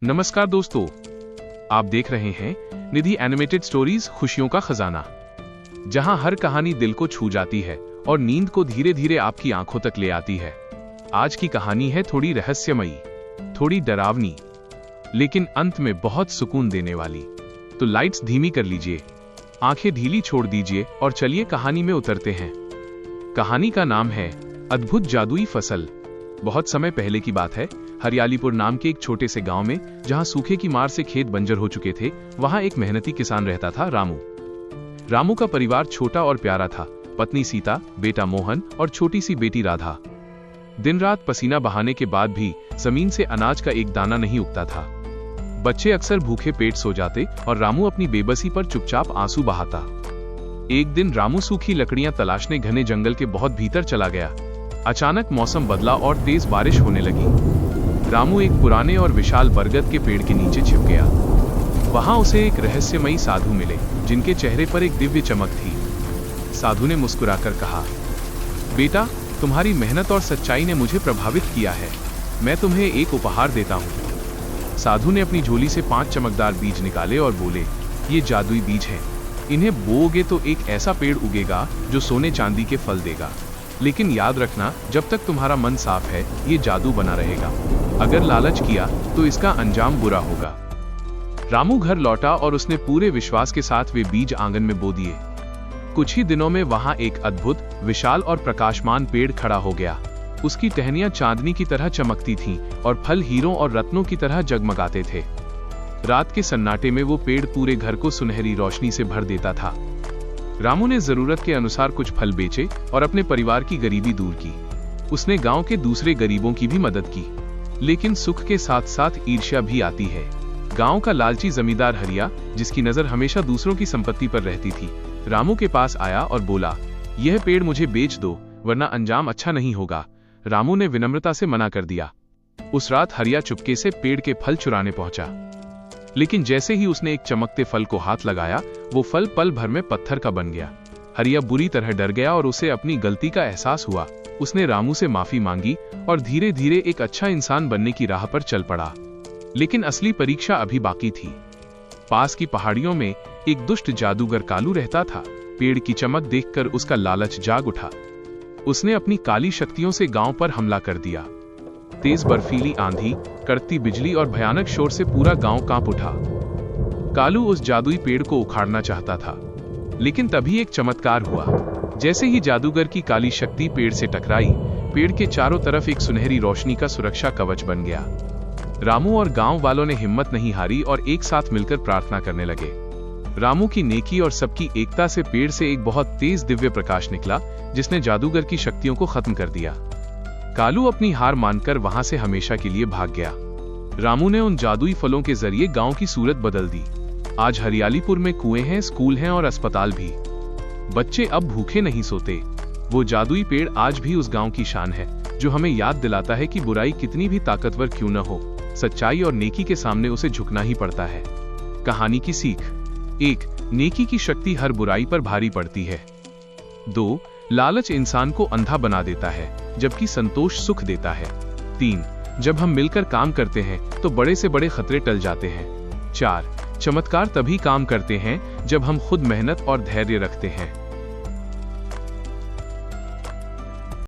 नमस्कार दोस्तों, आप देख रहे हैं निधि एनिमेटेड स्टोरीज खुशियों का खजाना, जहां हर कहानी दिल को छू जाती है और नींद को धीरे धीरे आपकी आंखों तक ले आती है। आज की कहानी है थोड़ी रहस्यमयी, थोड़ी डरावनी, लेकिन अंत में बहुत सुकून देने वाली। तो लाइट्स धीमी कर लीजिए, आंखें ढीली छोड़ दीजिए और चलिए कहानी में उतरते हैं। कहानी का नाम है अद्भुत जादुई फसल। बहुत समय पहले की बात है। हरियालीपुर नाम के एक छोटे से गांव में, जहां सूखे की मार से खेत बंजर हो चुके थे, वहां एक मेहनती किसान रहता था, रामू। रामू का परिवार छोटा और प्यारा था। पत्नी सीता, बेटा मोहन और छोटी सी बेटी राधा। दिन रात पसीना बहाने के बाद भी जमीन से अनाज का एक दाना नहीं उगता था। बच्चे अक्सर भूखे पेट सो जाते और रामू अपनी बेबसी पर चुपचाप आंसू बहाता। एक दिन रामू सूखी लकड़ियां तलाशने घने जंगल के बहुत भीतर चला गया। अचानक मौसम बदला और तेज बारिश होने लगी। रामू एक पुराने और विशाल बरगद के पेड़ के नीचे छिप गया। वहां उसे एक रहस्यमयी साधु मिले, जिनके चेहरे पर एक दिव्य चमक थी। साधु ने मुस्कुराकर कहा, बेटा, तुम्हारी मेहनत और सच्चाई ने मुझे प्रभावित किया है। मैं तुम्हें एक उपहार देता हूं। साधु ने अपनी झोली से 5 चमकदार बीज निकाले और बोले, ये जादुई बीज हैं। इन्हें बोओगे तो एक ऐसा पेड़ उगेगा जो सोने चांदी के फल देगा। लेकिन याद रखना, जब तक तुम्हारा मन साफ है, ये जादू बना रहेगा। अगर लालच किया तो इसका अंजाम बुरा होगा। रामू घर लौटा और उसने पूरे विश्वास के साथ वे बीज आंगन में बो दिए। कुछ ही दिनों में वहां एक अद्भुत, विशाल और प्रकाशमान पेड़ खड़ा हो गया। उसकी टहनियां चांदनी की तरह चमकती थीं और फल हीरों और रत्नों की तरह जगमगाते थे। रात के सन्नाटे में वो पेड़ पूरे घर को सुनहरी रोशनी से भर देता था। रामू ने जरूरत के अनुसार कुछ फल बेचे और अपने परिवार की गरीबी दूर की। उसने गांव के दूसरे गरीबों की भी मदद की। लेकिन सुख के साथ साथ ईर्ष्या भी आती है। गांव का लालची जमींदार हरिया, जिसकी नजर हमेशा दूसरों की संपत्ति पर रहती थी, रामू के पास आया और बोला, यह पेड़ मुझे बेच दो, वरना अंजाम अच्छा नहीं होगा। रामू ने विनम्रता से मना कर दिया। उस रात हरिया चुपके से पेड़ के फल चुराने पहुंचा। लेकिन जैसे ही उसने एक चमकते फल को हाथ लगाया, वो फल पल भर में पत्थर का बन गया। हरिया बुरी तरह डर गया और उसे अपनी गलती का एहसास हुआ। उसने रामू से माफी मांगी और धीरे धीरे एक अच्छा इंसान बनने की राह पर चल पड़ा। लेकिन असली परीक्षा अभी बाकी थी। पास की पहाड़ियों में एक दुष्ट जादूगर कालू रहता था। पेड़ की चमक देखकर उसका लालच जाग उठा। उसने अपनी काली शक्तियों से गांव पर हमला कर दिया। तेज बर्फीली आंधी, कड़कती बिजली और भयानक शोर से पूरा गांव कांप उठा। कालू उस जादुई पेड़ को उखाड़ना चाहता था, लेकिन तभी एक चमत्कार हुआ। जैसे ही जादूगर की काली शक्ति पेड़ से टकराई, पेड़ के चारों तरफ एक सुनहरी रोशनी का सुरक्षा कवच बन गया। रामू और गांव वालों ने हिम्मत नहीं हारी और एक साथ मिलकर प्रार्थना करने लगे। रामू की नेकी और सबकी एकता से पेड़ से एक बहुत तेज दिव्य प्रकाश निकला, जिसने जादूगर की शक्तियों को खत्म कर दिया। कालू अपनी हार मानकर वहां से हमेशा के लिए भाग गया। रामू ने उन जादुई फलों के जरिए गांव की सूरत बदल दी। आज हरियालीपुर में कुएं हैं, स्कूल हैं और अस्पताल भी। बच्चे अब भूखे नहीं सोते। वो जादुई पेड़ आज भी उस गांव की शान है, जो हमें याद दिलाता है कि बुराई कितनी भी ताकतवर क्यों न हो, सच्चाई और नेकी के सामने उसे झुकना ही पड़ता है। कहानी की सीख: 1. नेकी की शक्ति हर बुराई पर भारी पड़ती है। 2. लालच इंसान को अंधा बना देता है, जबकि संतोष सुख देता है। 3. जब हम मिलकर काम करते हैं तो बड़े से बड़े खतरे टल जाते हैं। 4. चमत्कार तभी काम करते हैं जब हम खुद मेहनत और धैर्य रखते हैं।